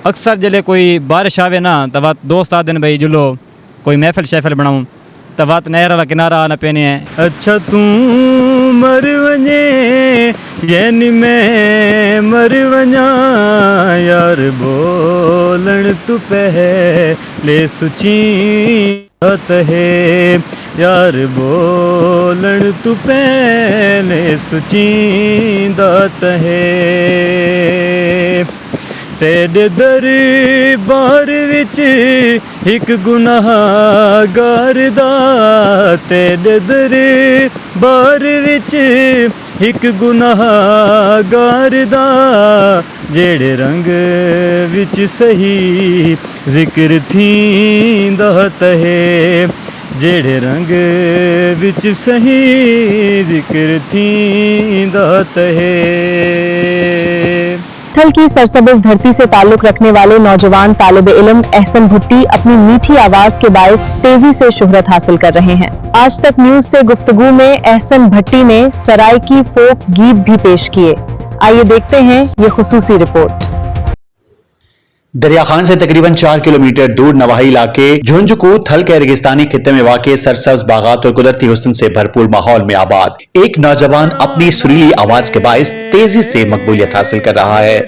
अक्सर जले कोई बारिश आवे ना तो वत दोस्त आदन भाई जुलो कोई महफिल शहफिल बनाऊँ तो वत नहर वाला किनारा आना पेने है। अच्छा तू मर वञे यानी मैं मर वञा यार बोलण तू पहले सुची बात है यार बोलण तू पहले सुची दात है। तेरे दरबार विच एक गुनाहगार दा तेरे दरबार विच एक गुनाहगार दा जेड़े रंग विच सही जिक्र थी दात है जेड़े रंग विच सही जिक्र थी दात है। थल की सरसब्ज़ धरती से ताल्लुक रखने वाले नौजवान तालिब इल्म एहसन भुट्टी अपनी मीठी आवाज के बायस तेजी से शोहरत हासिल कर रहे हैं। आज तक न्यूज से गुफ्तगू में एहसन भट्टी ने सराइकी फोक गीत भी पेश किए। आइए देखते हैं ये खुसूसी रिपोर्ट। दरिया खान से तकरीबन 4 किलोमीटर दूर नवाही इलाके झुंझुनू थल के रेगिस्तानी खित्ते में वाक़ सरसब्ज बागात और कुदरती हुस्न से भरपूर माहौल में आबाद एक नौजवान अपनी सुरीली आवाज के बायस तेजी से मकबूलियत हासिल कर रहा है।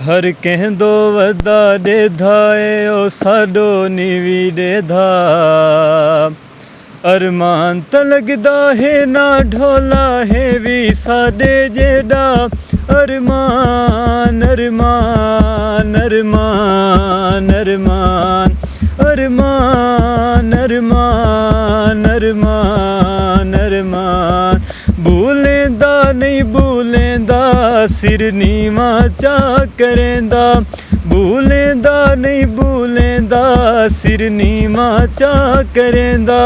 हर कहंदो वदा दे धाए ओ साडो नीवी दे धा अरमान त लगदा है ना ढोला है भी साडे जेड़ा अरमान अरमान अरमान अरमान अरमान अरमान अरमान अरमान भूलेंदा नहीं भूलेंदा सिर नीवा चा करेंदा भूलेंदा नहीं भूलेंदा सिर नीवा चा करेंदा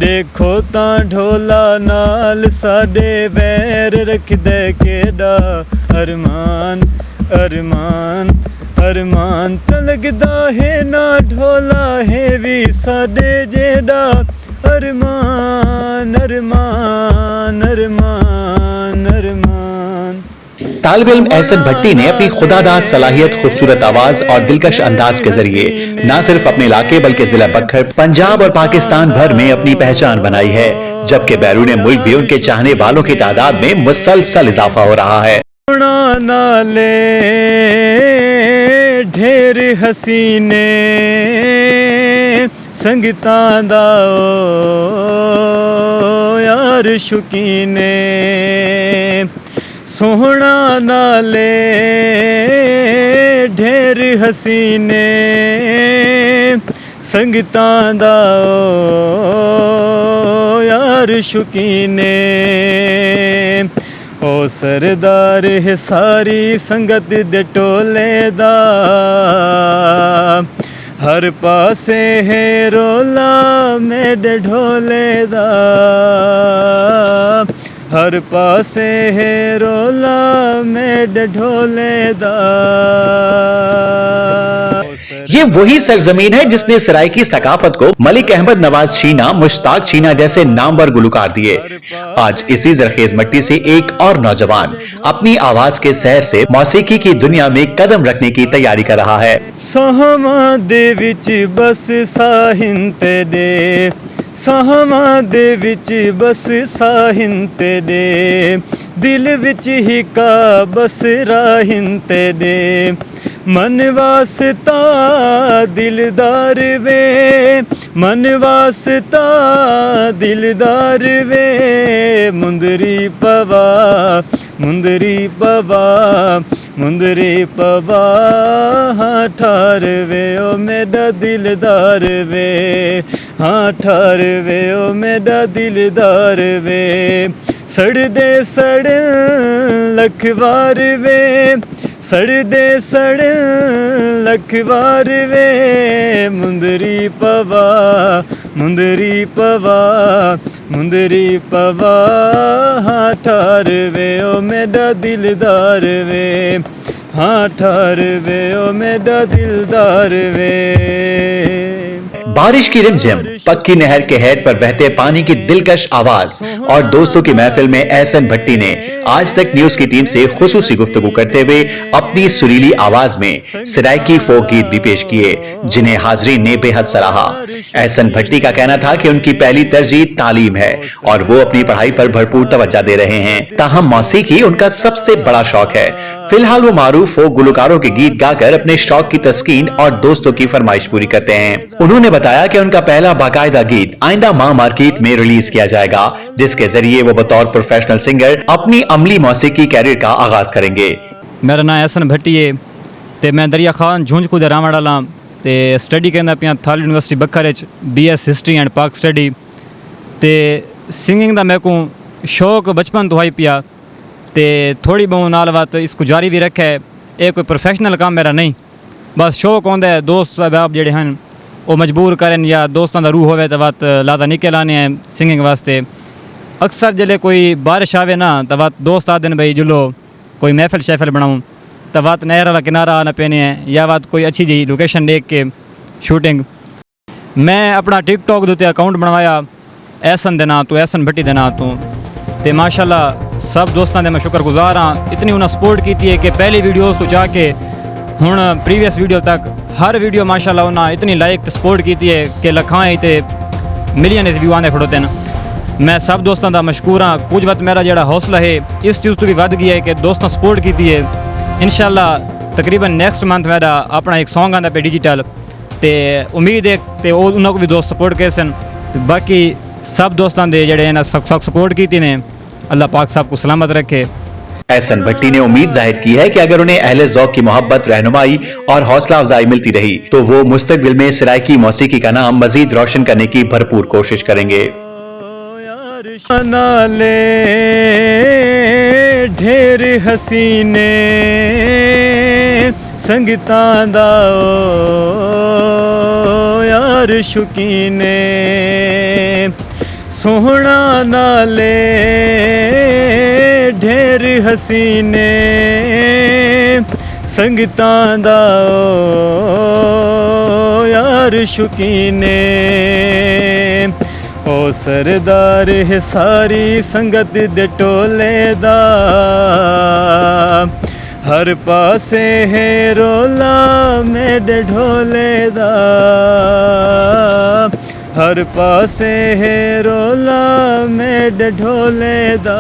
देखो ता ढोला नाल साडे वैर रख दे केड़ा अरमान अरमान अरमान त लगदा है ना ढोला है भी साडे जेड़ा अरमान अरमान अरमान अरमान। तालिब इल्म एहसन भट्टी ने अपनी खुदादाद सलाहियत, खूबसूरत आवाज और दिलकश अंदाज के जरिए न सिर्फ अपने इलाके बल्कि जिला बखर, पंजाब और पाकिस्तान भर में अपनी पहचान बनाई है, जबकि बैरून मुल्क भी उनके चाहने वालों की तादाद में मुसलसल इजाफा हो रहा है। नाले ढेर हसीने संगतां दा यार शुकीने सोहना नाले ढेर हसीने संगतां दा यार शुकीने ओ सरदार है सारी संगत दे टोले दा हर पासे है रोला मेरे ढोले दा हर पासे है रोला मेरे ढोले दा। ये वही सरजमीन है जिसने सराइकी सकाफत को मलिक अहमद नवाज छीना, मुश्ताक छीना जैसे नामवर गुलकार दिए। आज इसी जरखेज मिट्टी से एक और नौजवान अपनी आवाज के सैर से मौसीकी की दुनिया में कदम रखने की तैयारी कर रहा है। सहमा दे विच बस साहिन तेरे सहमा दे विच बस साहिन तेरे दिल विच ही का बस राहिन तेरे मन वास्ता दिलदार वे मन वास्ता दिलदार वे मुंदरी पवा मुंदरी पवा मुंदरी पवा हाँ ठार वे ओ मेरा दिलदार वे हाँ ठार वे ओ मेरा दिलदार वे सड़ दे सड़ लखवार वे सड़ दे सड़ लखवार वे मुंदरी पवा मुंदरी पवा मुंदरी पवा हाँ ठार वे ओ मेरा दिलदार वे हाँ ठार वे ओ मेरा दिलदार वे। बारिश की रिमझिम, पक्की नहर के हेड पर बहते पानी की दिलकश आवाज और दोस्तों की महफिल में एहसन भट्टी ने आज तक न्यूज की टीम से खुसूसी गुफ्तगू करते हुए अपनी सुरीली आवाज में सरायकी फोक गीत भी पेश किए, जिन्हें हाजरीन ने बेहद सराहा। एहसन भट्टी का कहना था कि उनकी पहली तरजीह तालीम है और वो अपनी पढ़ाई पर भरपूर तवज्जो दे रहे हैं, ताहम मौसीकी उनका सबसे बड़ा शौक है। फिलहाल वो मारूफ फोक गुलकारों के गीत गाकर अपने शौक की तस्कीन और दोस्तों की फरमाइश पूरी करते हैं। उन्होंने बताया कि उनका पहला बाकायदा गीत आइंदा माह मार्केट में रिलीज किया जाएगा, जिसके जरिए वो बतौर प्रोफेशनल सिंगर अपनी अमली मौसीकी कैरियर का आगाज करेंगे। मेरा नाम एहसन भट्टी है ते मैं दरिया खान झुंझकू दे रहने वाला ते स्टडी करना पिया थाल यूनिवर्सिटी बखर BS हिस्टरी एंड पाक स्टडी ते सिंगिंग का मेरे को शौक बचपन तो ही पिया ते थोड़ी बहुत नाल बात इसको जारी भी रखा है। ये कोई प्रोफेशनल काम मेरा नहीं, बस शौक होंदा है। दोस्त साहब जेड़े हैं वो मजबूर करें या दोस्तों का रूह होवे तो बात लादा निकल आने हैं सिंगिंग वास्ते। अक्सर जल्द कोई बारिश आवे ना तो बात दोस्त आते हैं भाई जुलो कोई महफिल शहफिल बनाऊँ तो बात नहर वाला किनारा आना पैने हैं या बात कोई अच्छी जी लोकेशन देख के शूटिंग। मैं अपना टिकटॉक के उत्ते अकाउंट बनवाया एहसन दे नां तो एहसन भट्टी दे नां तो ते माशाल्लाह सब दोस्तों के मैं शुक्रगुजार हाँ। इतनी उन्हें सपोर्ट की है कि पहली वीडियोस तो जाके हुण प्रीवियस वीडियो तक हर वीडियो माशाल्लाह उन्हें इतनी लाइक तो सपोर्ट की है कि लखाएँ तो मिलियन व्यू आने खड़ोते हैं। मैं सब दोस्तों का मशकूर हाँ। कुछ वक्त मेरा जोड़ा हौसला है इस चीज़ तो भी वध गया है कि दोस्तों सपोर्ट की है। इंशाल्लाह तकरीबन नेक्स्ट मंथ मेरा अपना एक सॉन्ग आंदा पे डिजिटल ते उम्मीद है तो उन्होंने को भी दोस्त सपोर्ट करे सन। बाकी सब दोस्तों के जड़े ना सपोर्ट की ने अल्लाह पाक साहब को सलामत रखे। एहसन भट्टी ने उम्मीद जाहिर की है कि अगर उन्हें अहले ज़ौक़ की मोहब्बत, रहनुमाई और हौसला अफजाई मिलती रही तो वो मुस्तकबिल में सरायकी मौसीकी का नाम मजीद रोशन करने की भरपूर कोशिश करेंगे। ढेर हसीने संगता दा यार शुकीने सोहना नाले ढेर हसीने संगता दा यार शुकीने ओ सरदार है सारी संगत दे टोले दा हर पासे है रोला मेरे ढोले दा हर पासे है रोला मेरे ढोले दा।